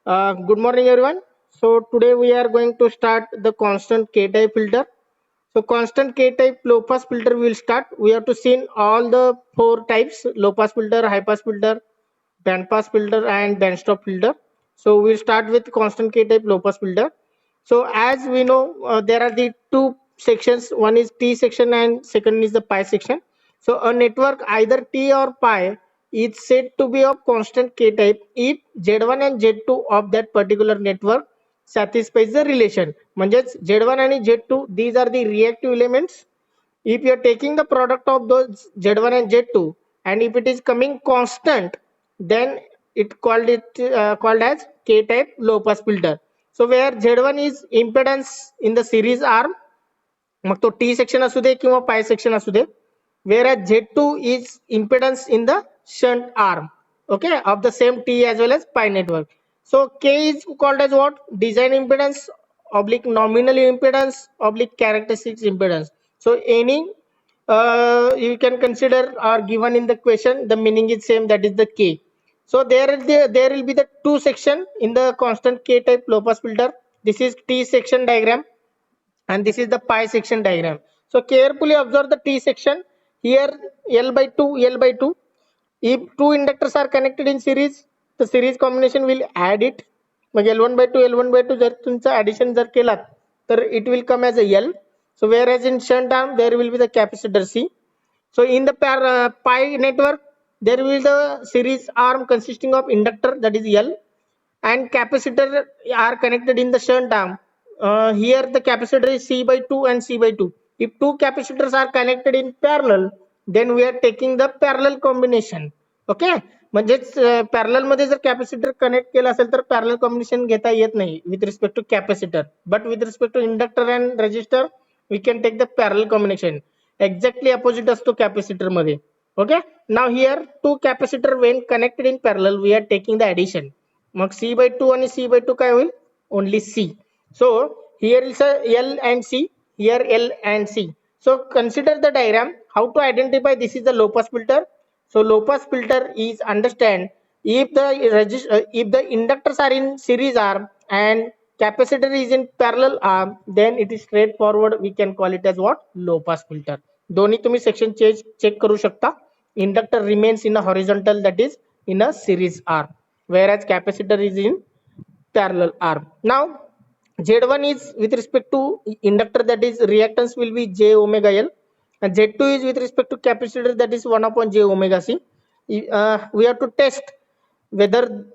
Good morning, everyone. So today we are going to start the constant K-type filter. So constant K-type low-pass filter will start. We have to see all the four types: low-pass filter, high-pass filter, band-pass filter, and band-stop filter. So we'll start with constant K-type low-pass filter. So as we know, there are the two sections. One is T section and second is the pi section. So a network either T or pi is said to be of constant K type if Z1 and Z2 of that particular network satisfies the relation. म्हणजेच Z1 आणि Z2 these are the reactive elements. If you are taking the product of those Z1 and Z2 and if it is coming constant, then called as K type low pass filter. So where Z1 is impedance in the series arm, मग तो T section असू दे किंवा pi section असू दे, whereas Z2 is impedance in the shunt arm, okay, of the same T as well as pi network. So K is called as what? Design impedance oblique nominal impedance oblique characteristics impedance. So any you can consider are given in the question, the meaning is same, that is the K. So there will be the two section in the constant K type low pass filter. This is T section diagram and this is the pi section diagram. So carefully observe the T section. Here L by 2, L by 2. If two inductors are connected in series, the series combination will add it. Mug L1 by 2, L1 by 2 जर तुमचं addition जर केलात तर it will come as a L. So whereas in shunt arm there will be the capacitor C. So in the pi network there will be the series arm consisting of inductor, that is L, and capacitor are connected in the shunt arm. Here the capacitor is C by 2 and C by 2. If two capacitors are connected in parallel, then we are taking the parallel combination. Okay, म्हणजेच parallel मध्ये जर capacitor connect केला असेल तर parallel combination घेता येत नाही with respect to capacitor, but with respect to inductor and resistor we can take the parallel combination. Exactly opposite असतो कॅपॅसिटर मध्ये. Okay, now here two capacitor when connected in parallel we are taking the addition. मग C by 2 आणि C by 2 काय होईल? Only C. So here is a L and C, here L and C. So consider the diagram. How to identify this is the low pass filter? So low pass filter is understand if the inductors are in series arm and capacitor is in parallel arm, then it is straightforward. We can call it as what? Low pass filter. दोन्ही तुम्ही section check करू शकता. Inductor remains in a horizontal, that is in a series arm, whereas capacitor is in parallel arm. Now Z1 is with respect to inductor, that is reactance will be J omega L, and Z2 is with respect to capacitor, that is 1 upon J omega C. We have to test whether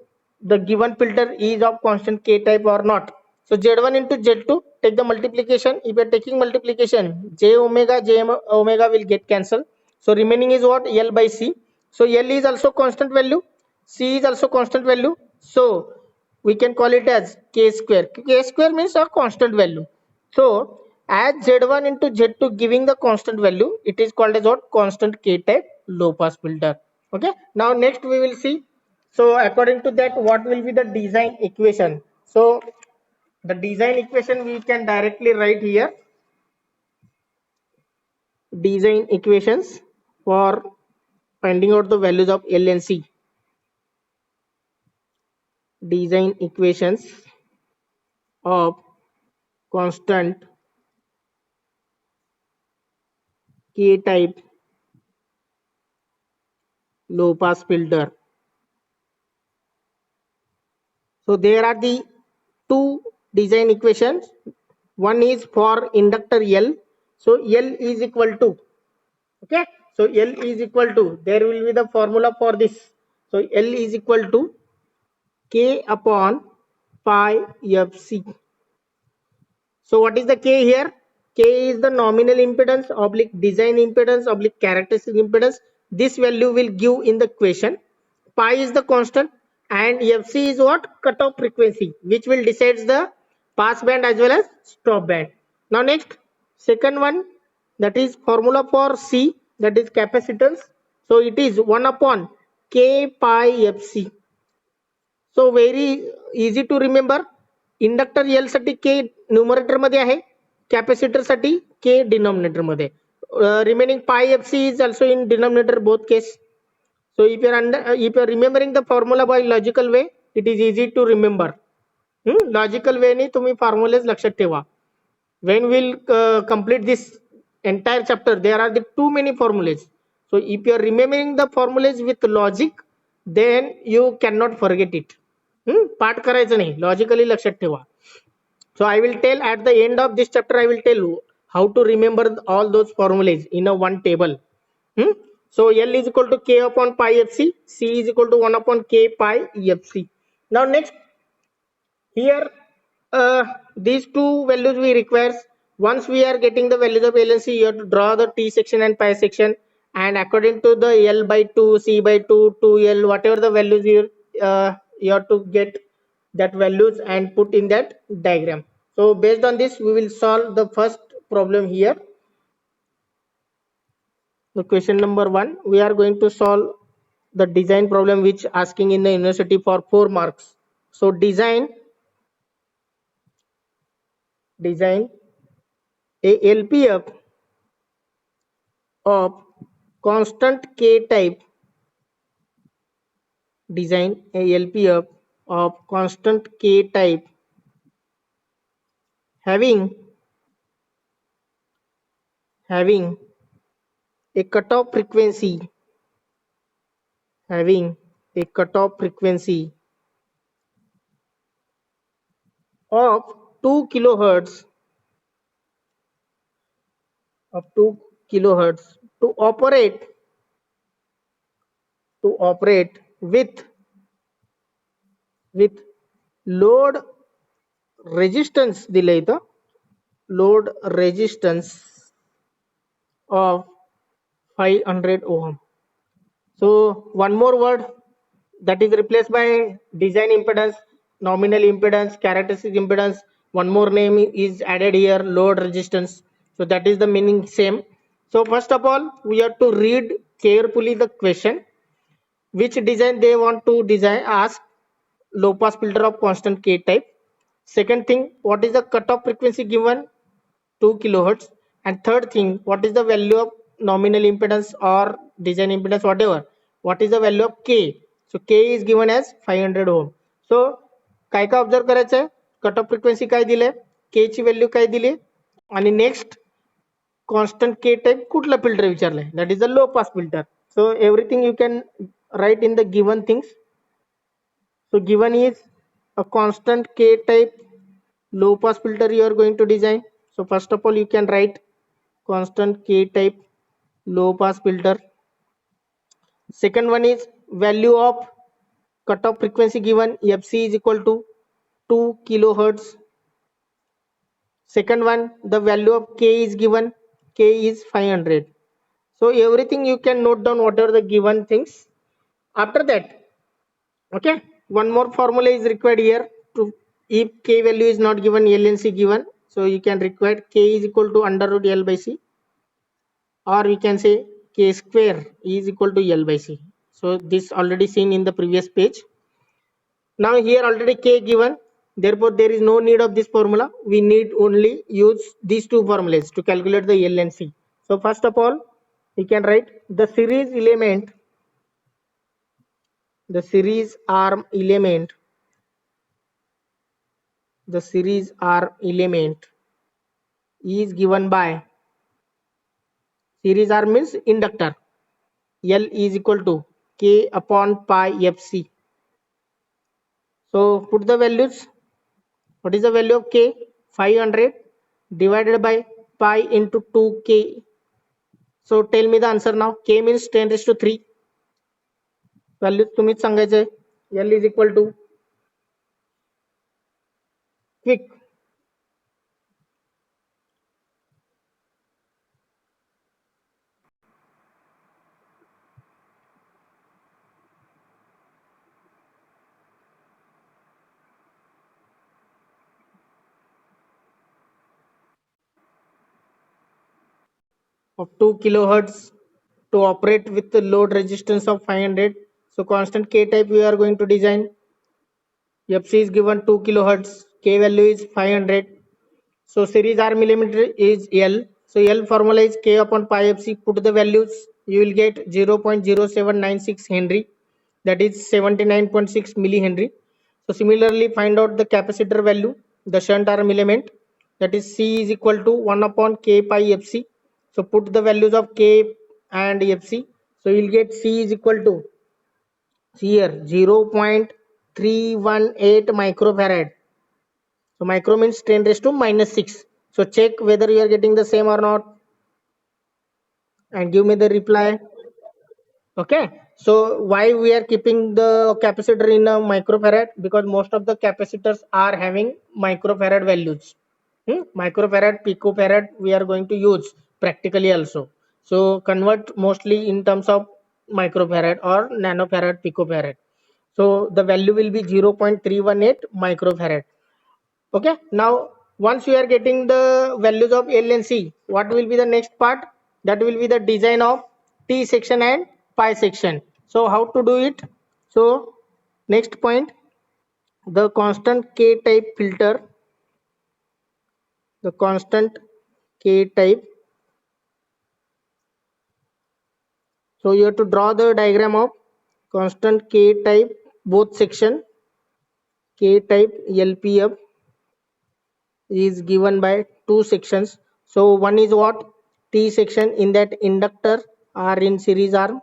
the given filter is of constant K type or not. So Z1 into Z2, take the multiplication. If you are taking multiplication, J omega will get cancelled. So remaining is what? L by C. So L is also constant value, C is also constant value. So we can call it as K square. K square means a constant value. So as Z1 into Z2 giving the constant value, it is called as what? Constant K type low pass filter. Okay, now next we will see. So according to that, what will be the design equation? So the design equation we can directly write here. Design equations for finding out the values of L and C. Design equations of constant K type low pass filter. So there are the two design equations. One is for inductor L. So L is equal to, okay, so L is equal to, there will be the formula for this. So L is equal to K upon pi FC. So what is the K here? K is the nominal impedance oblique design impedance oblique characteristic impedance. This value will give in the equation. Pi is the constant and FC is what? Cutoff frequency, which will decides the pass band as well as stop band. Now next, second one, that is formula for C, that is capacitance. So it is 1 upon K pi FC. So very easy to remember. Inductor L साठी K numerator मध्ये आहे, capacitor साठी K denominator मध्ये. Remaining pi FC is also in denominator both case. So if you are remembering the formula by logical way, it is easy to remember. Logical वेनी तुम्ही फॉर्म्युलेज लक्षात ठेवा. When we'll complete this entire chapter, there are the too many formulas. So if you are remembering the formulas with logic, then you cannot forget it. पाठ करायचं नाही, logically लक्षात ठेवा. So I will tell at the end of this chapter, I will tell you how to remember all those formulas in a one table. So L is equal to K upon pi FC, C is equal to 1 upon K pi FC. Now next, here these two values we require. Once we are getting the values of L and C, you have to draw the T section and pi section, and according to the L by 2, C by 2, 2L, whatever the values you have to get that values and put in that diagram. So based on this, we will solve the first problem here. The question number 1, we are going to solve the design problem which asking in the university for 4 marks. So design a LPF of constant K type. Design a LPF of constant K type having a cutoff frequency of 2 kilohertz to operate with load resistance दिले इथं load resistance of 500 ohm. So one more word that is replaced by design impedance, nominal impedance, characteristic impedance. One more name is added here, load resistance. So that is the meaning same. So first of all, we have to read carefully the question. Which design they want to design? Ask low pass filter of constant K type. Second thing, what is the cutoff frequency given? 2 kilohertz. And third thing, what is the value of nominal impedance or design impedance, whatever? What is the value of K? So K is given as 500 ohm. So काय काय observe करायचं, cut off frequency काय दिले, के ची value काय दिली, आणि नेक्स्ट कॉन्स्टंट के टाइप कुठला फिल्टर विचारलाय, that is a low pass filter. So everything you can write in the given things. So given is a constant K type low pass filter you are going to design. So first of all, you can write constant K type low pass filter. Second one is value of cutoff frequency given, FC is equal to 2 kilohertz. Second one, the value of K is given, K is 500. So everything you can note down whatever the given things. After that, okay, one more formula is required here. To if K value is not given, L and C given, so you can require K is equal to under root L by C, or we can say K square is equal to L by C. So this already seen in the previous page. Now here already K given, therefore there is no need of this formula. We need only use these two formulas to calculate the L and C. So first of all, we can write the series arm element is given by, series arm means inductor, L is equal to K upon pi FC. So put the values. What is the value of K? 500 divided by pi into 2K. So tell me the answer now. K means 10 raised to 3. Value तुम्हीच सांगायचे. L is equal to, quick, of 2 kilohertz to operate with the load resistance of 500. So constant K type we are going to design. FC is given 2 kilohertz, K value is 500. So series arm element is L. So L formula is K upon pi FC. Put the values, you will get 0.0796 Henry, that is 79.6 millihenry. So similarly, find out the capacitor value, the shunt arm element, that is C is equal to 1 upon K pi Fc. So put the values of K and Fc. So you'll get C is equal to here 0.318 microfarad. So micro means 10 raised to minus 6. So check whether you are getting the same or not and give me the reply. Okay, so why we are keeping the capacitor in a microfarad? Because most of the capacitors are having microfarad values. Microfarad, picofarad we are going to use practically also. So convert mostly in terms of microfarad or nanofarad, picofarad. So the value will be 0.318 microfarad. Okay, now once you are getting the values of L and C, what will be the next part? That will be the design of T section and pi section. So how to do it? So next point, the constant K type filter, the constant K type. So you have to draw the diagram of constant K type both section. K type LPF is given by two sections. So one is what? T section, in that inductor are in series arm.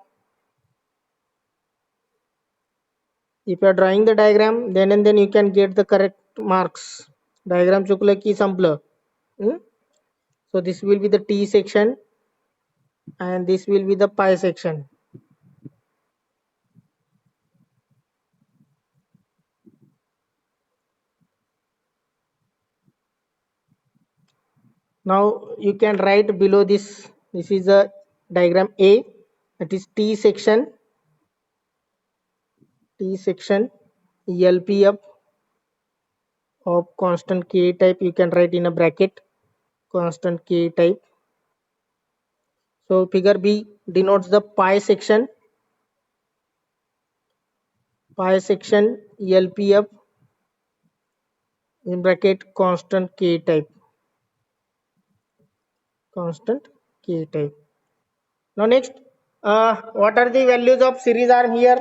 If you are drawing the diagram, then and then you can get the correct marks. Diagram chukla ki sampler. So this will be the T section and this will be the pi section. Now you can write below this. This is a diagram A, that is T section, LPF of constant K type. You can write in a bracket constant K type. So figure B denotes the pi section, LPF in bracket constant K type, constant K type. Now next, what are the values of series arm here?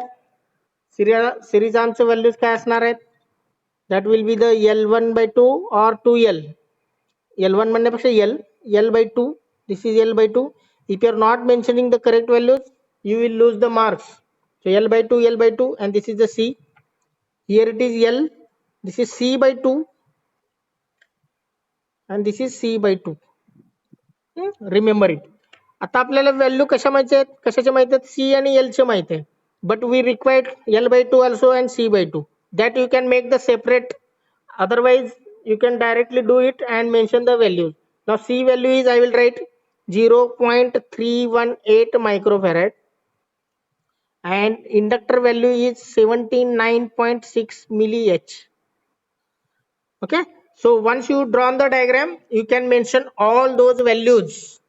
Series armचे values काय असणार आहेत? That will be the L1 by 2 or 2L. L1 म्हणण्यापेक्षा L by 2. This is L by 2. If you are not mentioning the correct values, you will lose the marks. So L by 2, and this is the C. Here it is L. This is C by 2 and this is C by 2. Remember it. आता आपल्याला value कशा माहिती आहेत, कशाच्या माहिती आहेत? सी आणि L चे माहिती आहे. But we required L by 2 also and C by 2. That you can make the separate. Otherwise you can directly do it and mention the values. Now C value is, I will write 0.318 microfarad and inductor value is 79.6 milli-H. Okay, so once you drawn the diagram, you can mention all those values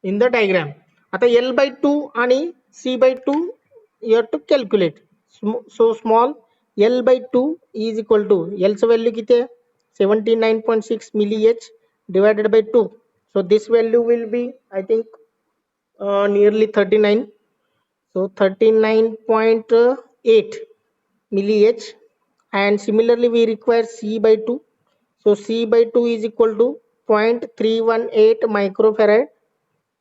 in the diagram. आता L by 2 आणि C by 2 you have to calculate. So small L by 2 is equal to, L चं value किती आहे? 79.6 milli-H divided by 2. So this value will be, I think, nearly 39. So 39.8 milli-H. And similarly we require C by 2. So C by 2 is equal to 0.318 microfarad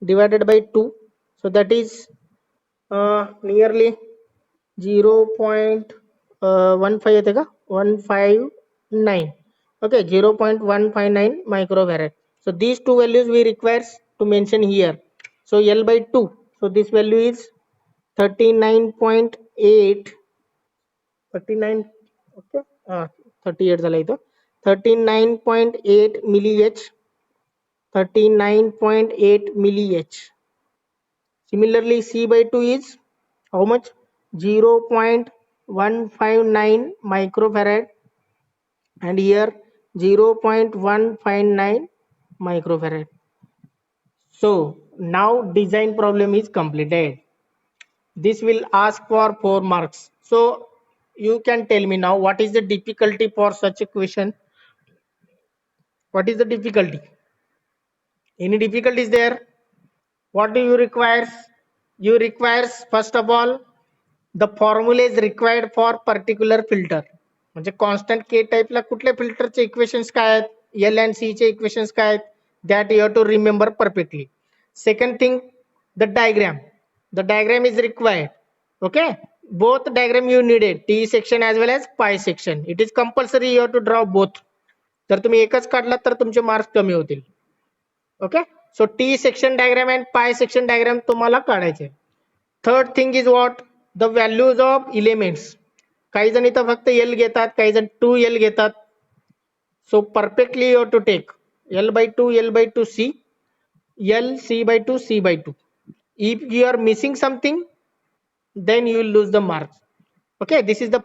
divided by 2. So that is nearly 0.15 येते का? 159. Okay, 0.159 microfarad. So these two values we require to mention here. So L by 2. So this value is 39.8. 39. Okay, 38 झाला इथं. 39.8 milli-H. 39.8 milli-H. Similarly, C by 2 is how much? 0.159 microfarad and here 0.159 microfarad. So now design problem is completed. This will ask for 4 marks. So you can tell me now, what is the difficulty for such a question? What is the difficulty? Any difficulties there? What do you require? You require first of all the formula is required for particular filter. म्हणजे constant के टाईपला कुठल्या फिल्टरचे equations काय आहेत, L and सी चे equations काय आहेत, that you have to remember perfectly. Second thing, the diagram is required. Okay, both diagram you needed, T section as well as pi section. It is compulsory you have to draw both. जर तुम्ही एकच काढला तर तुमचे marks कमी होतील. Okay, so T section diagram and pi section diagram तुम्हाला काढायचे. Third thing is what, the values of elements. काही जण इथं फक्त एल घेतात, काही जण 2L घेतात. So perfectly you have to take L/2, L/2 C, L C/2, C/2. If you are missing something, then you will lose the marks. Okay, this is the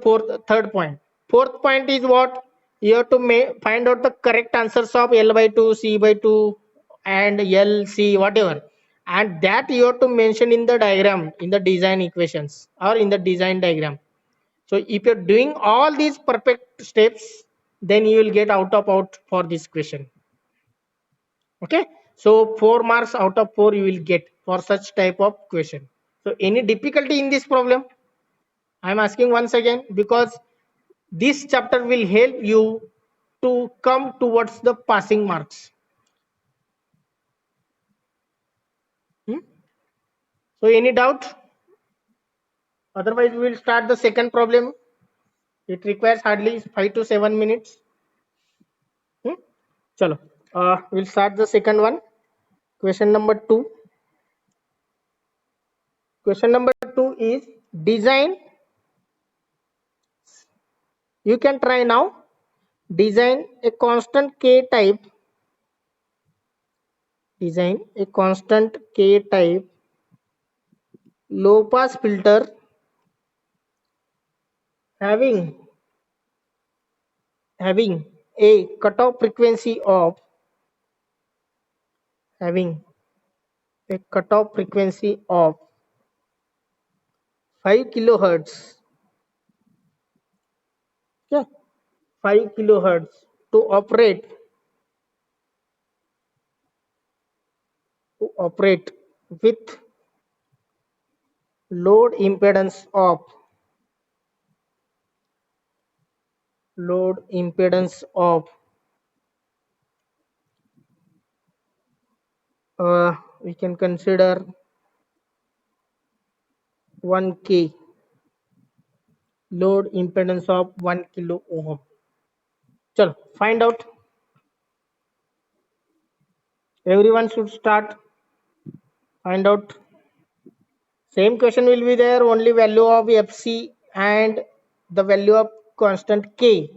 third point. Fourth point is what, you have to find out the correct answers of L/2, C/2 and L C whatever, and that you have to mention in the diagram, in the design equations or in the design diagram. So if you're doing all these perfect steps, then you will get out for this question. Okay, so 4 marks out of 4 you will get for such type of question. So any difficulty in this problem? I am asking once again, because this chapter will help you to come towards the passing marks. So any doubt? Otherwise we will start the second problem. It requires hardly 5 to 7 minutes. Chalo, we'll start the second one. Question number 2. Question number 2 is design. You can try now. Design a constant K type. Design a constant K type low pass filter having a cutoff frequency of 5 kilohertz. Yeah, 5 kilohertz to operate with load impedance of 1 we can consider 1K, load impedance of 1 kilo ohm. Chalo, find out. Everyone should start. Find out. Same question will be there, only value of FC and the value of constant K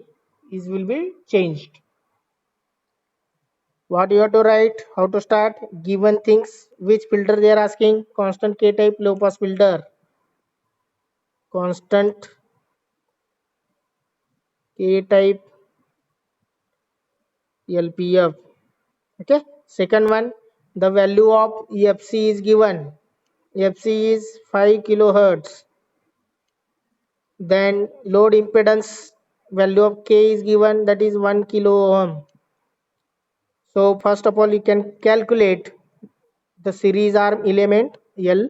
will be changed. What you have to write, how to start, given things, which filter they are asking, constant K type low pass filter, constant K type LPF. Okay, second one, the value of FC is given, FC is 5 kilohertz. Then load impedance value of K is given, that is 1 kilo ohm. So first of all you can calculate the series arm element L.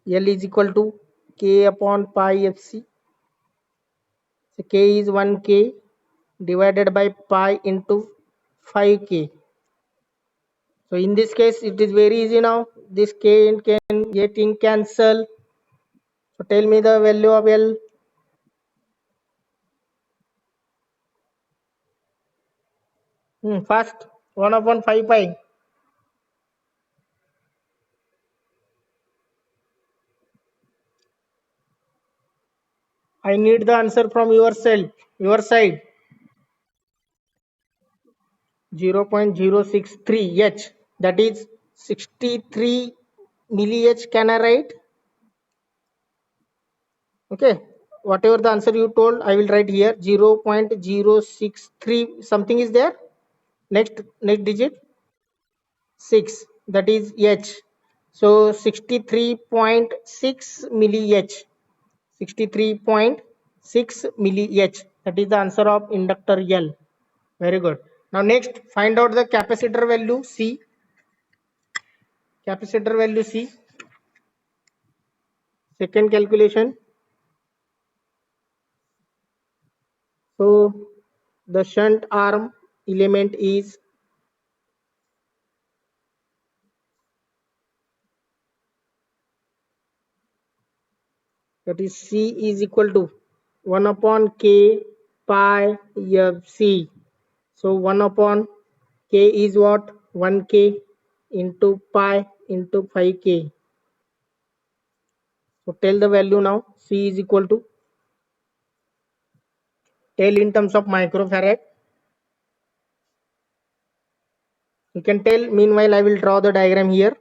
L is equal to K upon pi FC. So K is 1K divided by pi into 5K. So in this case it is very easy now. This K can get in cancel. So tell me the value of L. First 1 upon 5 pi. I need the answer from your side. 0.063 H, that is 63 milli H. Can I write? Okay, whatever the answer you told, I will write here. 0.063 something is there. Next digit 6, that is H. So 63.6 milli H. 63.6 milli H. That is the answer of inductor L. Very good. Now next, find out the capacitor value C. Capacitor value C. Second calculation. So the shunt arm element is that is C is equal to 1 upon K pi FC. So 1 upon K is what? 1K into pi into 5K. So tell the value now. C is equal to, tell in terms of microfarad. You can tell. Meanwhile, I will draw the diagram here.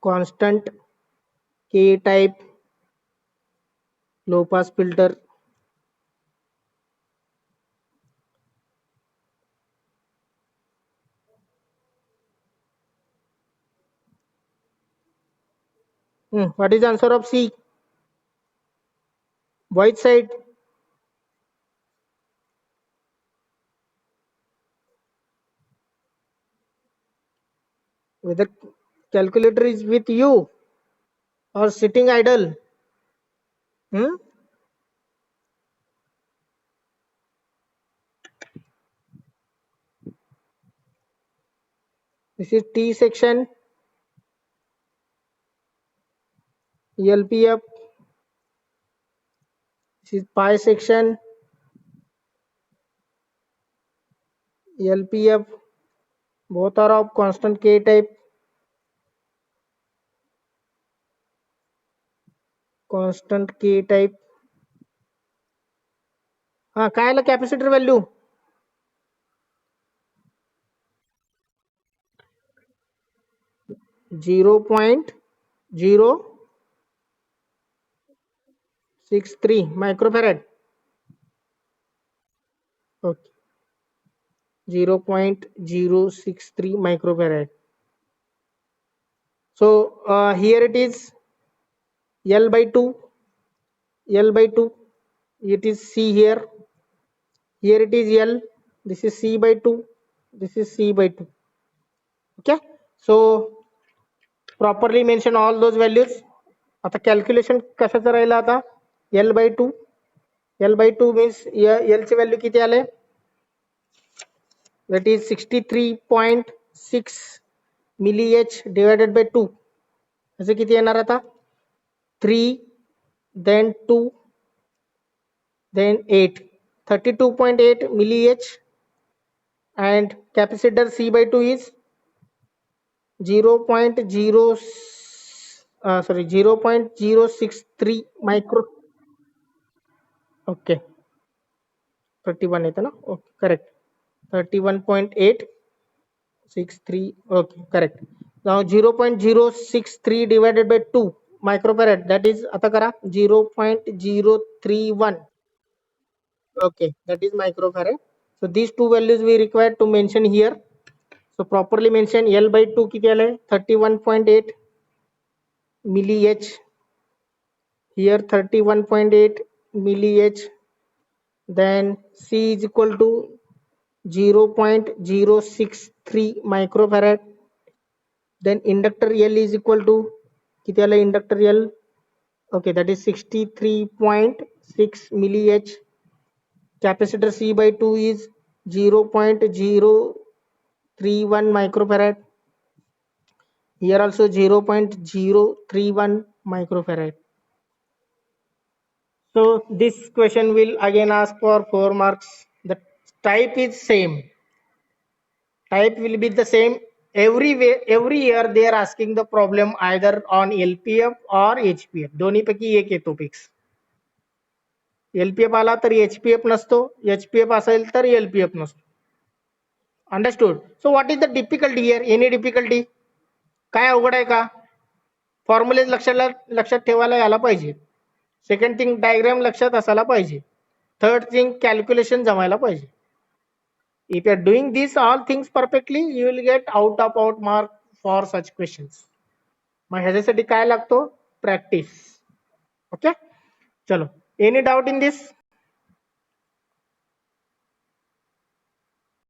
Constant K type low pass filter. What is the answer of C? White side. Whether calculator is with you or sitting idle. Hmm? This is T section, LPF. This is pi section, LPF. Both are of constant K type. Constant K type. काय आलं capacitor value? 0.063 microfarad. Okay. 0.063 microfarad. So here it is L by 2. L by 2. It is C here. Here it is L. This is C by 2. This is C by 2. Okay. So properly mention all those values. आता calculation कशाचं राहिलं आता? L by 2. L by 2 means L ची value किती आले? That is 63.6 mAh divided by 2. असे किती येणार आता? 3 then 2 then 8. 32.8 mAh, and capacitor C by 2 is 0.063 micro. Okay, 31 येतं ना? Okay, correct. 31.863. Okay, correct. Now 0.063 divided by 2 microfarad, that is आता करा 0.031. Okay, that is microfarad. So these two values we require to mention here. So properly mention L by 2 किती आले? 31.8 mAh. Here 31.8 mAh. Then C is equal to 0.063 microfarad. Then inductor L is equal to किती आले inductor L? Okay, that is 63.6 mAh. Capacitor C by 2 is 0.031 microfarad. Here also 0.031 microfarad. So this question will again ask for 4 marks. The type is same. Type will be the same. Every year they are asking the problem either on LPF or HPF. दोन्ही पैकी एक येतो fix. LPF आला तर HPF नसतो, HPF असेल तर LPF नसतो. Understood. So what is the difficulty here? Any difficulty? काय अवघड आहे का? फॉर्म्युले लक्षात ठेवायला यायला पाहिजे. सेकंड थिंग डायग्राम लक्षात असायला पाहिजे. थर्ड थिंग कॅल्क्युलेशन जमायला पाहिजे. If you are doing these all things perfectly, you will get out of out mark for such questions. मग ह्याच्यासाठी काय लागतो? प्रॅक्टिस. ओके, चलो. Any doubt in this?